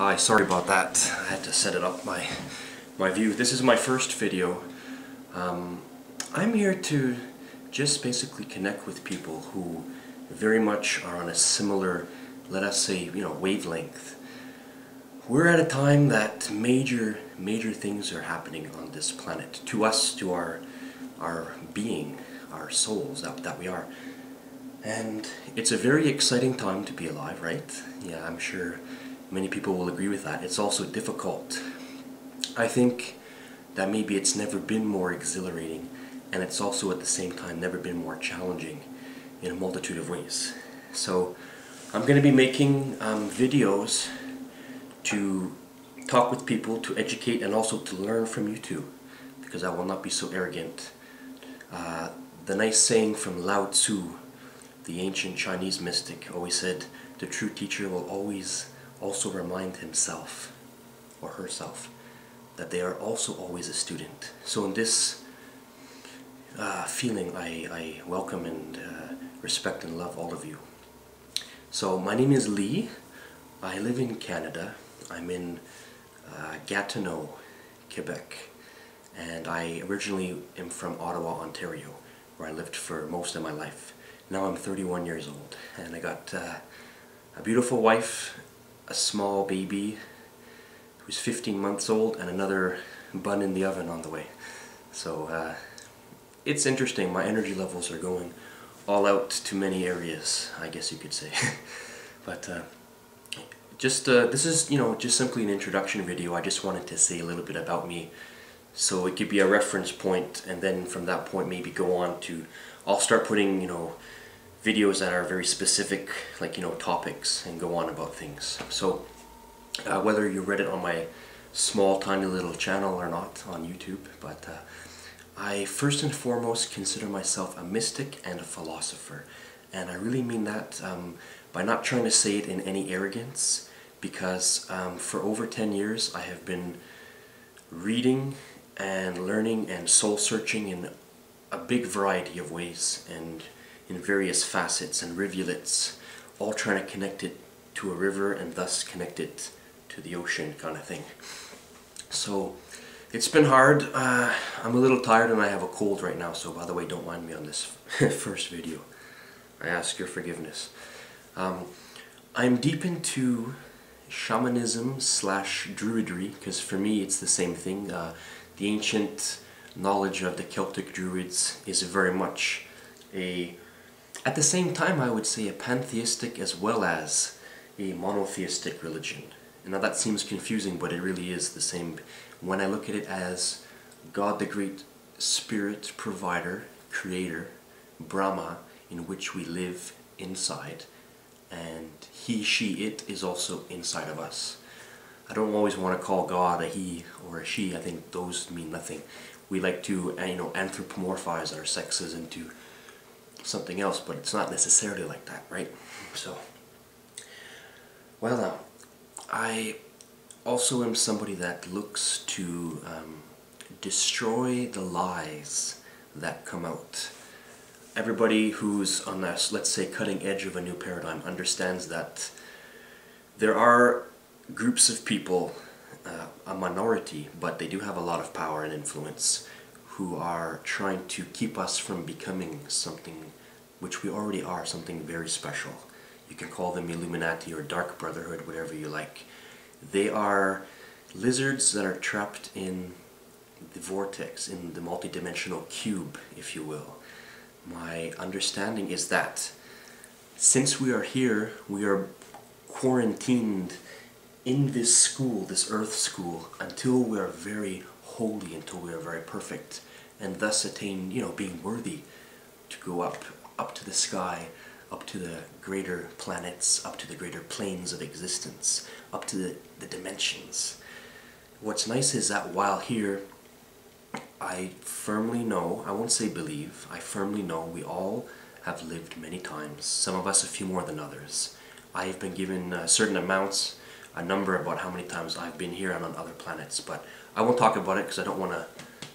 Hi, sorry about that. I had to set it up my view. This is my first video. I'm here to just basically connect with people who very much are on a similar, let us say, wavelength. We're at a time that major things are happening on this planet. To us, to our being, our souls that we are. And it's a very exciting time to be alive, right? Yeah, I'm sure many people will agree with that. It's also difficult. I think that maybe it's never been more exhilarating, and it's also at the same time never been more challenging in a multitude of ways. So I'm going to be making videos to talk with people, to educate, and also to learn from you too, because I will not be so arrogant. The nice saying from Lao Tzu, the ancient Chinese mystic, always said, the true teacher will always also remind himself or herself that they are also always a student. So in this feeling, I welcome and respect and love all of you. So my name is Lee. I live in Canada. I'm in Gatineau, Quebec, and I originally am from Ottawa, Ontario, where I lived for most of my life. Now I'm 31 years old, and I got a beautiful wife, a small baby who's 15 months old, and another bun in the oven on the way. So it's interesting. My energy levels are going all out to many areas, I guess you could say. But this is just simply an introduction video. I just wanted to say a little bit about me, so it could be a reference point, and then from that point maybe go on to, I'll start putting videos that are very specific, like topics, and go on about things. So whether you read it on my small tiny little channel or not on YouTube, but I first and foremost consider myself a mystic and a philosopher, and I really mean that by not trying to say it in any arrogance, because for over 10 years I have been reading and learning and soul searching in a big variety of ways and in various facets and rivulets, all trying to connect it to a river and thus connect it to the ocean, kind of thing. So it's been hard. I'm a little tired and I have a cold right now, so by the way, don't mind me on this first video. I ask your forgiveness. I'm deep into shamanism / druidry, because for me it's the same thing. The ancient knowledge of the Celtic Druids is very much at the same time, I would say, a pantheistic as well as a monotheistic religion. And now that seems confusing, but it really is the same when I look at it as God, the great spirit provider, creator, Brahma, in which we live inside, and he, she, it is also inside of us. I don't always want to call God a he or a she. I think those mean nothing. We like to anthropomorphize our sexes into something else, but it's not necessarily like that, right? So, well, I also am somebody that looks to destroy the lies that come out. Everybody who's on this, let's say, cutting edge of a new paradigm understands that there are groups of people, a minority, but they do have a lot of power and influence, who are trying to keep us from becoming something which we already are, something very special. You can call them Illuminati or Dark Brotherhood, whatever you like. They are lizards that are trapped in the vortex, in the multidimensional cube, if you will. My understanding is that since we are here, we are quarantined in this school, this earth school, until we are very holy, until we are very perfect, and thus attain, being worthy to go up to the sky, up to the greater planets, up to the greater planes of existence, up to the dimensions. What's nice is that while here, I firmly know, I won't say believe, I firmly know we all have lived many times, some of us a few more than others. I have been given certain amounts, a number about how many times I've been here and on other planets, but I won't talk about it because I don't want to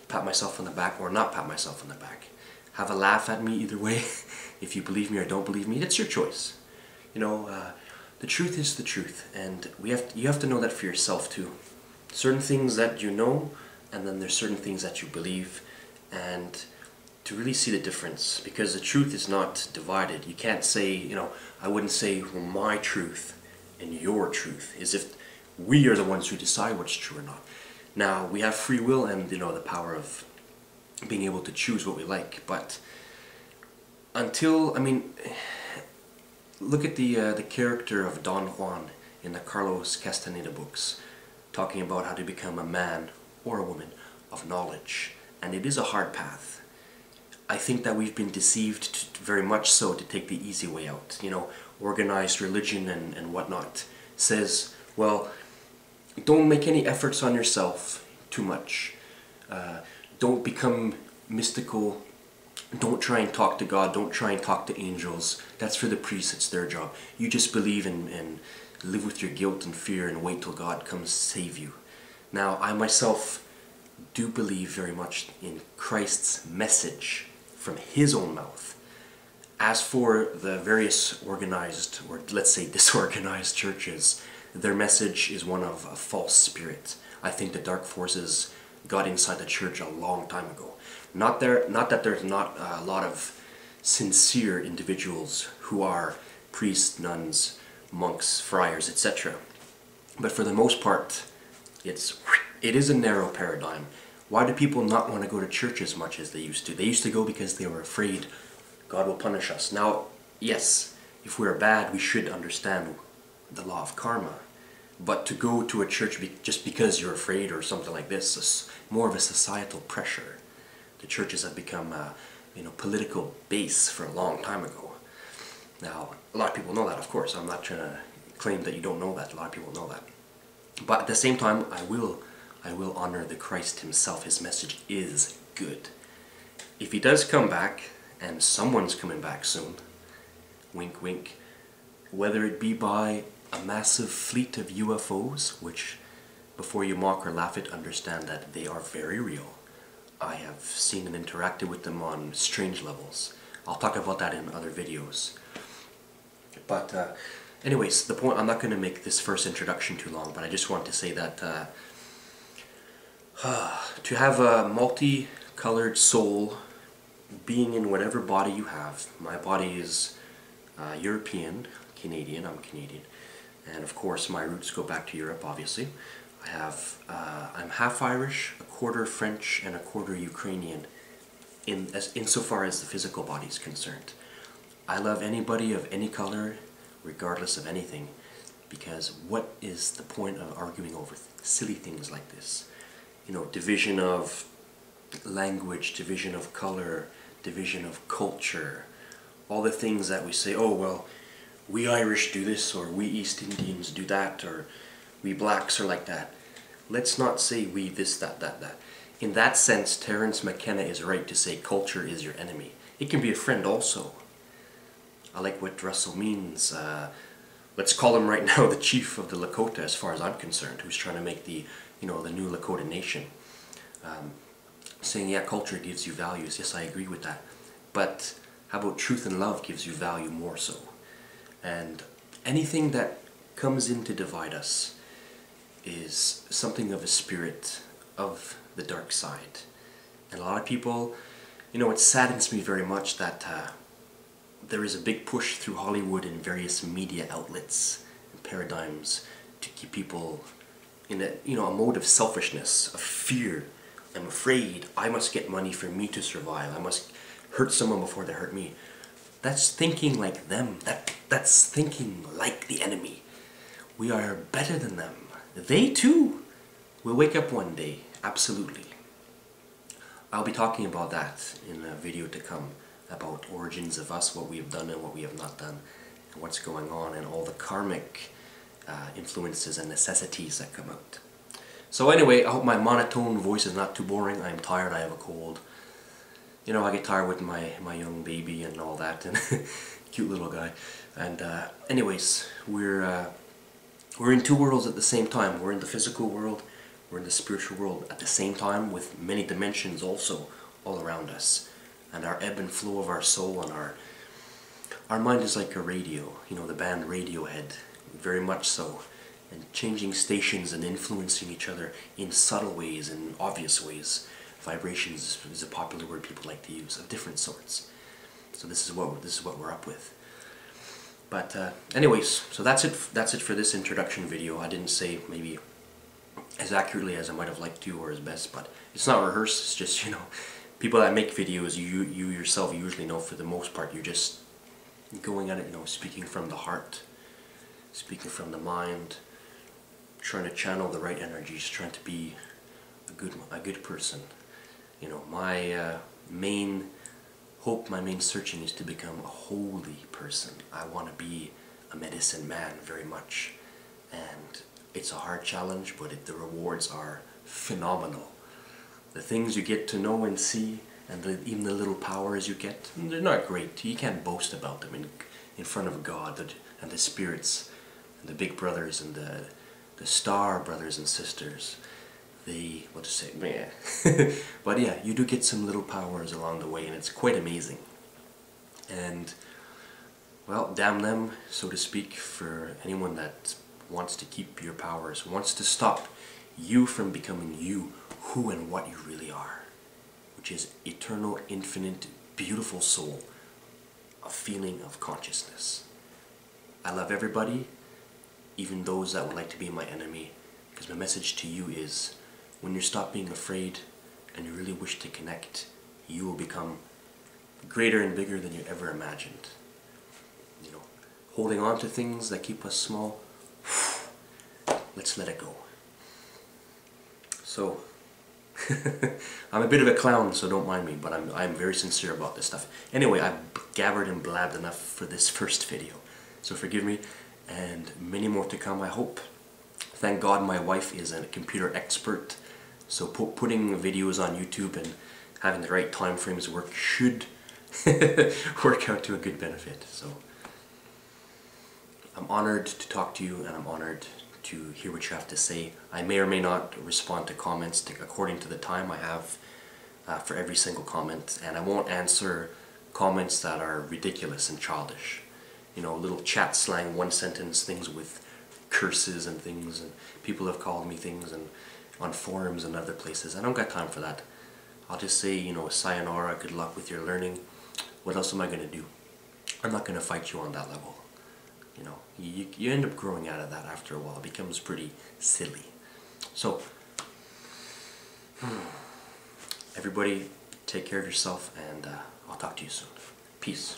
pat myself on the back or not pat myself on the back. Have a laugh at me either way. If you believe me or don't believe me, it's your choice. the truth is the truth, and you have to know that for yourself too. Certain things that you know, and then there's certain things that you believe, and to really see the difference, because the truth is not divided. You can't say, you know, I wouldn't say, well, my truth and your truth, as if we are the ones who decide what's true or not. Now, we have free will and, you know, the power of being able to choose what we like, but until, I mean, look at the character of Don Juan in the Carlos Castaneda books, talking about how to become a man or a woman of knowledge, and it is a hard path. I think that we've been deceived very much so to take the easy way out. You know, organized religion and whatnot says, well, don't make any efforts on yourself too much. Don't become mystical. Don't try and talk to God. Don't try and talk to angels. That's for the priests. It's their job. You just believe and live with your guilt and fear and wait till God comes save you. Now, I myself do believe very much in Christ's message from his own mouth. As for the various organized, or let's say disorganized churches, their message is one of a false spirit. I think the dark forces got inside the church a long time ago. Not that there's not a lot of sincere individuals who are priests, nuns, monks, friars, etc. But for the most part, it is a narrow paradigm. Why do people not want to go to church as much as they used to? They used to go because they were afraid God will punish us. Now, yes, if we're bad, we should understand the law of karma. But to go to a church just because you're afraid or something like this is more of a societal pressure. The churches have become a political base for a long time ago. Now, a lot of people know that, of course. I'm not trying to claim that you don't know that. A lot of people know that. But at the same time, I will honor the Christ himself. His message is good. If he does come back, and someone's coming back soon, wink wink, whether it be by a massive fleet of UFOs, which before you mock or laugh at, understand that they are very real. I have seen and interacted with them on strange levels. I'll talk about that in other videos. But anyways, the point, I'm not going to make this first introduction too long, but I just want to say that to have a multicolored soul being in whatever body you have, my body is European, Canadian, I'm Canadian, and of course my roots go back to Europe, obviously. I'm half Irish, a quarter French, and a quarter Ukrainian, insofar as the physical body is concerned. I love anybody of any color, regardless of anything, because what is the point of arguing over silly things like this? You know, division of language, division of color, division of culture, all the things that we say, oh well, we Irish do this, or we East Indians do that, or we blacks are like that. Let's not say we this, that, that, that. In that sense, Terence McKenna is right to say culture is your enemy. It can be a friend also. I like what Russell means. Let's call him right now the chief of the Lakota, as far as I'm concerned, who's trying to make the new Lakota nation. Saying, yeah, culture gives you values. Yes, I agree with that. But how about truth and love gives you value more so? And anything that comes in to divide us is something of a spirit of the dark side. And a lot of people, it saddens me very much that there is a big push through Hollywood and various media outlets and paradigms to keep people in a mode of selfishness, of fear. I'm afraid. I must get money for me to survive. I must hurt someone before they hurt me. That's thinking like them. That's thinking like the enemy. We are better than them. They too will wake up one day. Absolutely. I'll be talking about that in a video to come, about origins of us, what we have done and what we have not done, and what's going on, and all the karmic influences and necessities that come out. So anyway, I hope my monotone voice is not too boring. I'm tired, I have a cold. I get tired with my young baby and all that, and cute little guy. And anyways, we're in two worlds at the same time. We're in the physical world, we're in the spiritual world at the same time, with many dimensions also all around us. And our ebb and flow of our soul, and our mind is like a radio. The band Radiohead very much so. And changing stations and influencing each other in subtle ways and obvious ways. Vibrations is a popular word people like to use, of different sorts. So this is what we're up with. But anyways, so that's it for this introduction video. I didn't say maybe as accurately as I might have liked to or as best, but it's not rehearsed. It's just, you know, people that make videos, you yourself usually know for the most part you're just going at it, you know, speaking from the heart, speaking from the mind, trying to channel the right energies, trying to be a good person. You know, my main hope, my main searching is to become a holy person. I want to be a medicine man very much, and it's a hard challenge, but the rewards are phenomenal. The things you get to know and see, and even the little powers you get, they're not great. You can't boast about them in front of God and the spirits and the big brothers and the star brothers and sisters. What to say, man. But yeah, you do get some little powers along the way, and it's quite amazing. And, well, damn them, so to speak, for anyone that wants to keep your powers, wants to stop you from becoming you, who and what you really are, which is eternal, infinite, beautiful soul, a feeling of consciousness. I love everybody, even those that would like to be my enemy, because my message to you is, when you stop being afraid and you really wish to connect, you will become greater and bigger than you ever imagined. You know, holding on to things that keep us small, let's let it go. So, I'm a bit of a clown, so don't mind me, but I'm very sincere about this stuff. Anyway, I've gabbered and blabbed enough for this first video, so forgive me, and many more to come, I hope. Thank God my wife is a computer expert, so putting videos on YouTube and having the right time frames work should work out to a good benefit. So I'm honored to talk to you, and I'm honored to hear what you have to say. I may or may not respond to comments according to the time I have for every single comment, and I won't answer comments that are ridiculous and childish. You know, little chat slang, one sentence things with curses and things, and people have called me things and on forums and other places. I don't got time for that. I'll just say, you know, sayonara, good luck with your learning. What else am I going to do? I'm not going to fight you on that level. You know, you end up growing out of that after a while. It becomes pretty silly. So, everybody take care of yourself, and I'll talk to you soon. Peace.